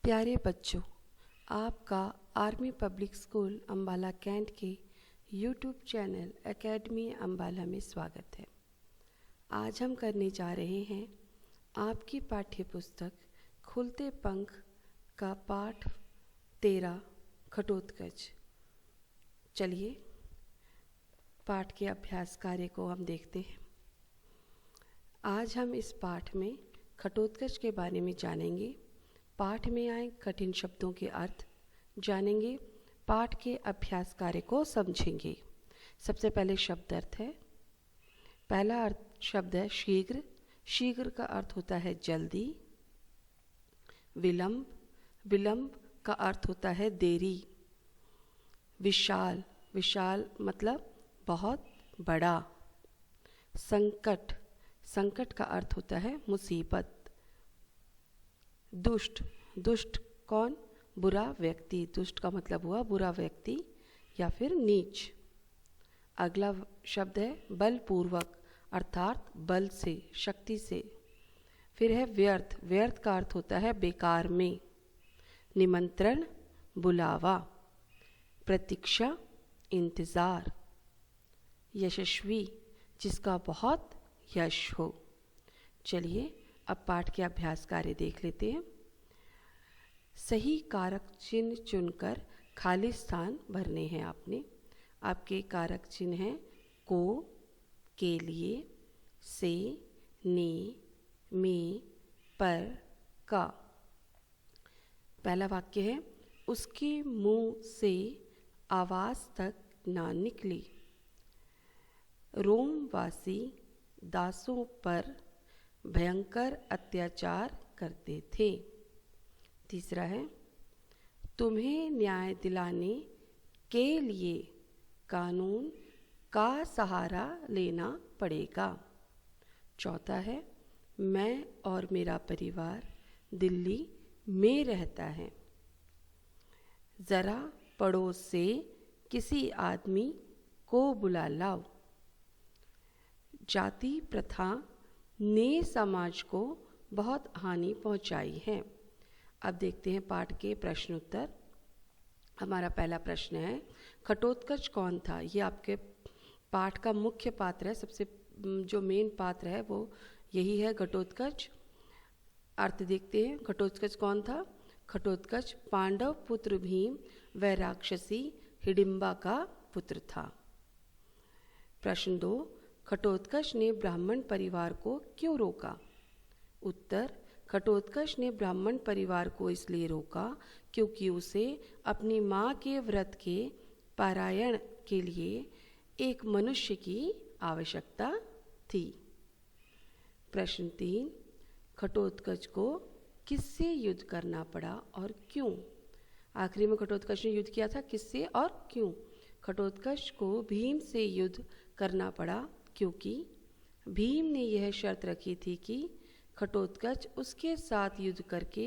प्यारे बच्चों, आपका army public school Ambala cantt के यूट्यूब चैनल एकेडमी अम्बाला में स्वागत है। आज हम करने जा रहे हैं आपकी पाठ्य पुस्तक खुलते पंख का पाठ 13 घटोत्कच। चलिए पाठ के अभ्यास कार्य को हम देखते हैं। आज हम इस पाठ में घटोत्कच के बारे में जानेंगे। पाठ में आए कठिन शब्दों के अर्थ जानेंगे। पाठ के अभ्यास कार्य को समझेंगे। सबसे पहले शब्द अर्थ है। पहला अर्थ शब्द है शीघ्र। शीघ्र का अर्थ होता है जल्दी। विलंब। विलंब का अर्थ होता है देरी। विशाल। विशाल मतलब बहुत बड़ा। संकट। संकट का अर्थ होता है मुसीबत। दुष्ट। दुष्ट कौन? बुरा व्यक्ति। दुष्ट का मतलब हुआ बुरा व्यक्ति या फिर नीच। अगला शब्द है बलपूर्वक अर्थात बल से, शक्ति से। फिर है व्यर्थ। व्यर्थ का अर्थ होता है बेकार में। निमंत्रण, बुलावा। प्रतीक्षा, इंतज़ार। यशस्वी, जिसका बहुत यश हो। चलिए अब पाठ के अभ्यास कार्य देख लेते हैं। सही कारक चिन्ह चुनकर खाली स्थान भरने हैं आपने। आपके कारक चिन्ह हैं को, के लिए, से, ने, में, पर, का। पहला वाक्य है उसके मुंह से आवाज तक ना निकली। रोमवासी दासों पर भयंकर अत्याचार करते थे। तीसरा है तुम्हें न्याय दिलाने के लिए कानून का सहारा लेना पड़ेगा। चौथा है मैं और मेरा परिवार दिल्ली में रहता है। ज़रा पड़ोस से किसी आदमी को बुला लाओ। जाति प्रथा ने समाज को बहुत हानि पहुंचाई है। अब देखते हैं पाठ के प्रश्न उत्तर। हमारा पहला प्रश्न है घटोत्कच कौन था? ये आपके पाठ का मुख्य पात्र है। सबसे जो मेन पात्र है वो यही है घटोत्कच। अर्थ देखते हैं। घटोत्कच कौन था? घटोत्कच पांडव पुत्र भीम व राक्षसी हिडिंबा का पुत्र था। प्रश्न 2 घटोत्कच ने ब्राह्मण परिवार को क्यों रोका? उत्तर घटोत्कच ने ब्राह्मण परिवार को इसलिए रोका क्योंकि उसे अपनी माँ के व्रत के पारायण के लिए एक मनुष्य की आवश्यकता थी। प्रश्न 3 घटोत्कच को किससे युद्ध करना पड़ा और क्यों? आखिरी में घटोत्कच ने युद्ध किया था, किससे और क्यों? घटोत्कच को भीम से युद्ध करना पड़ा क्योंकि भीम ने यह शर्त रखी थी कि घटोत्कच उसके साथ युद्ध करके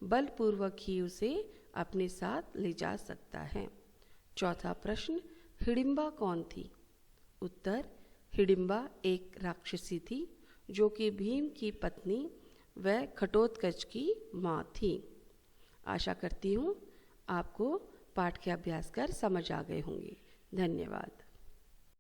बलपूर्वक ही उसे अपने साथ ले जा सकता है। चौथा प्रश्न हिडिंबा कौन थी? उत्तर हिडिंबा एक राक्षसी थी जो कि भीम की पत्नी व घटोत्कच की माँ थी। आशा करती हूँ आपको पाठ के अभ्यास कर समझ आ गए होंगे। धन्यवाद।